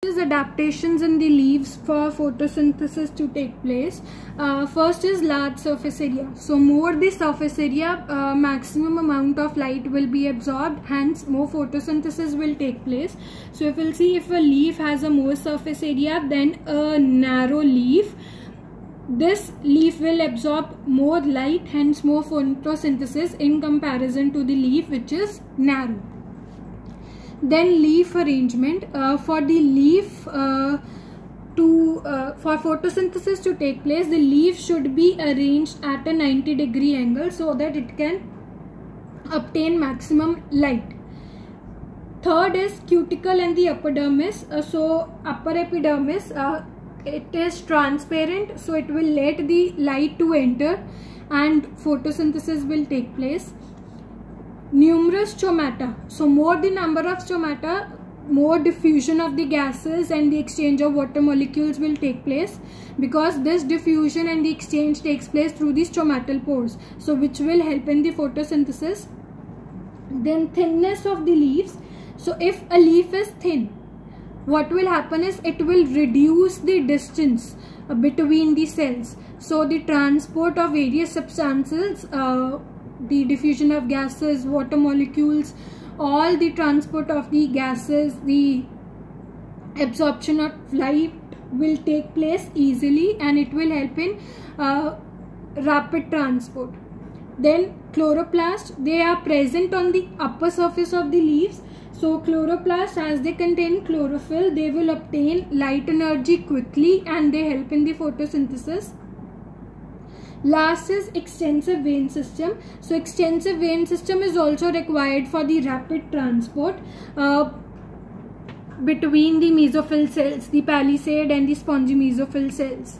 Adaptations in the leaves for photosynthesis to take place. First is large surface area. So more the surface area, maximum amount of light will be absorbed, hence more photosynthesis will take place. So if we'll see, if a leaf has a more surface area than a narrow leaf, this leaf will absorb more light, hence more photosynthesis in comparison to the leaf which is narrow. Then leaf arrangement. For the leaf for photosynthesis to take place, the leaf should be arranged at a 90-degree angle so that it can obtain maximum light. Third is cuticle and the epidermis. So upper epidermis, it is transparent, so it will let the light to enter and photosynthesis will take place. Numerous stomata. So more the number of stomata, more diffusion of the gases and the exchange of water molecules will take place, because this diffusion and the exchange takes place through the stomatal pores, so which will help in the photosynthesis. Then thinness of the leaves. So if a leaf is thin, what will happen is it will reduce the distance between the cells, so the transport of various substances, the diffusion of gases, water molecules, all the transport of the gases, the absorption of light will take place easily, and it will help in rapid transport. Then chloroplasts, they are present on the upper surface of the leaves. So chloroplasts, as they contain chlorophyll, they will obtain light energy quickly and they help in the photosynthesis. Last is extensive vein system. So extensive vein system is also required for the rapid transport between the mesophyll cells, the palisade and the spongy mesophyll cells.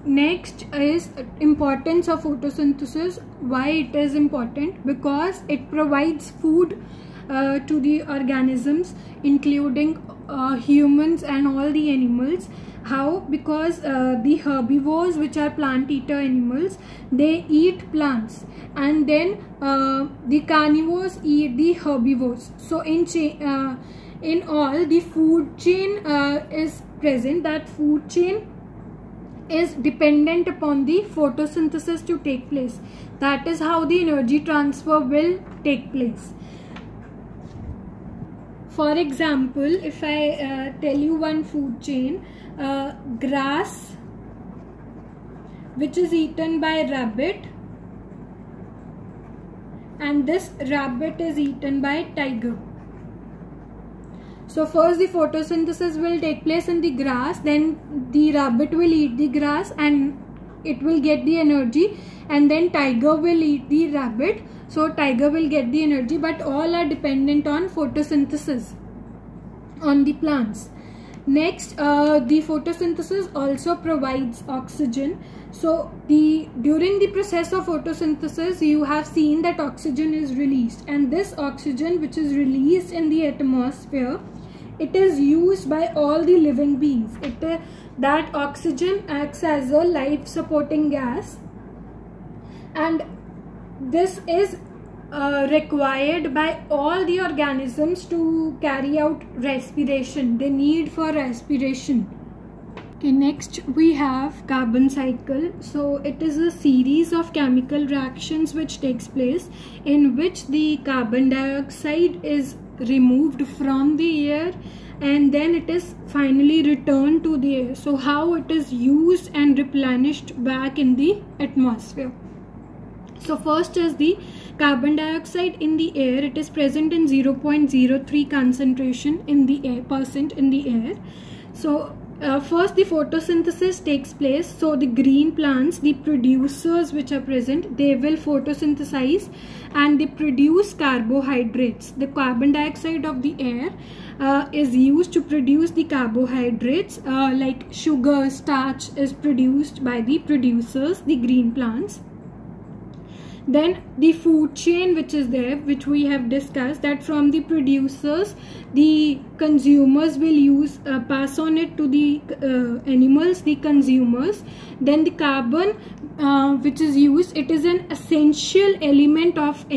Next is importance of photosynthesis. Why it is important? Because it provides food to the organisms, including humans and all the animals. How? Because the herbivores, which are plant eater animals, they eat plants, and then the carnivores eat the herbivores. So in all, the food chain is present. That food chain is dependent upon the photosynthesis to take place. That is how the energy transfer will take place. For example, if I tell you one food chain, grass, which is eaten by rabbit, and this rabbit is eaten by tiger. So first the photosynthesis will take place in the grass, then the rabbit will eat the grass and it will get the energy, and then tiger will eat the rabbit, so tiger will get the energy, but all are dependent on photosynthesis on the plants. Next, the photosynthesis also provides oxygen. So during the process of photosynthesis, you have seen that oxygen is released, and this oxygen which is released in the atmosphere, it is used by all the living beings. That oxygen acts as a life supporting gas, and this is required by all the organisms to carry out respiration. They need for respiration. Okay, next we have carbon cycle. So it is a series of chemical reactions which takes place, in which the carbon dioxide is removed from the air and then it is finally returned to the air. So how it is used and replenished back in the atmosphere. So first is the carbon dioxide in the air. It is present in 0.03 concentration in the air, percent in the air. So first the photosynthesis takes place. So the green plants, the producers which are present, they will photosynthesize and they produce carbohydrates. The carbon dioxide of the air is used to produce the carbohydrates, like sugar, starch is produced by the producers, the green plants. Then the food chain which is there, which we have discussed, that from the producers, the consumers will use, pass on it to the animals, the consumers. Then the carbon which is used, it is an essential element of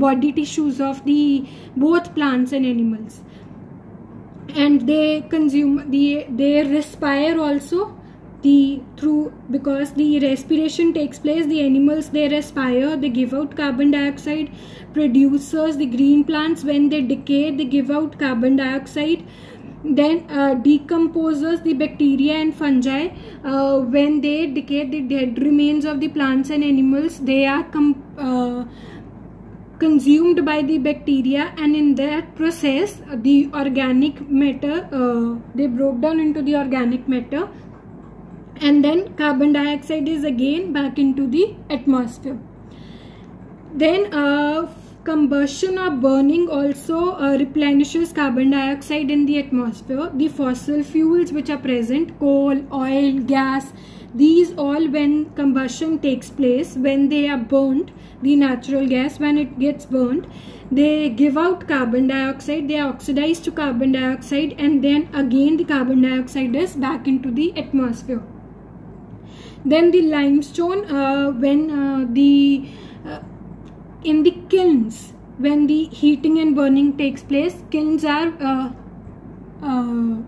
body tissues of the both plants and animals. and they consume they respire also because the respiration takes place. The animals, they respire, they give out carbon dioxide. Producers, the green plants, when they decay, they give out carbon dioxide. Then decomposers, the bacteria and fungi, when they decay the dead remains of the plants and animals, they are consumed by the bacteria, and in that process the organic matter, they broke down into the organic matter, and then carbon dioxide is again back into the atmosphere. Then combustion or burning also replenishes carbon dioxide in the atmosphere. The fossil fuels which are present, coal, oil, gas, these all, when combustion takes place, when they are burnt, the natural gas, when it gets burnt, they give out carbon dioxide, they are oxidized to carbon dioxide, and then again the carbon dioxide is back into the atmosphere. Then the limestone, when in the kilns, when the heating and burning takes place, kilns are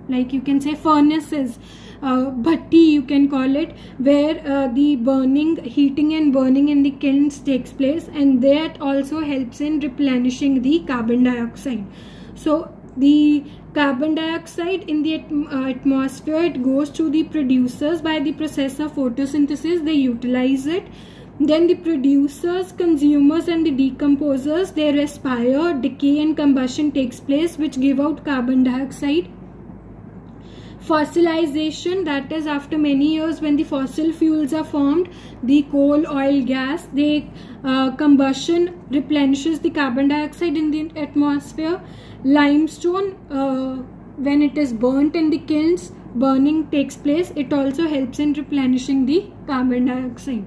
like you can say furnaces, bhatti you can call it, where the heating and burning in the kilns takes place, and that also helps in replenishing the carbon dioxide. So the carbon dioxide in the atmosphere, it goes to the producers by the process of photosynthesis, they utilize it. Then the producers, consumers and the decomposers, they respire, decay and combustion takes place, which give out carbon dioxide. Fossilization, that is after many years when the fossil fuels are formed, the coal, oil, gas, combustion replenishes the carbon dioxide in the atmosphere. Limestone, when it is burnt in the kilns, burning takes place, it also helps in replenishing the carbon dioxide.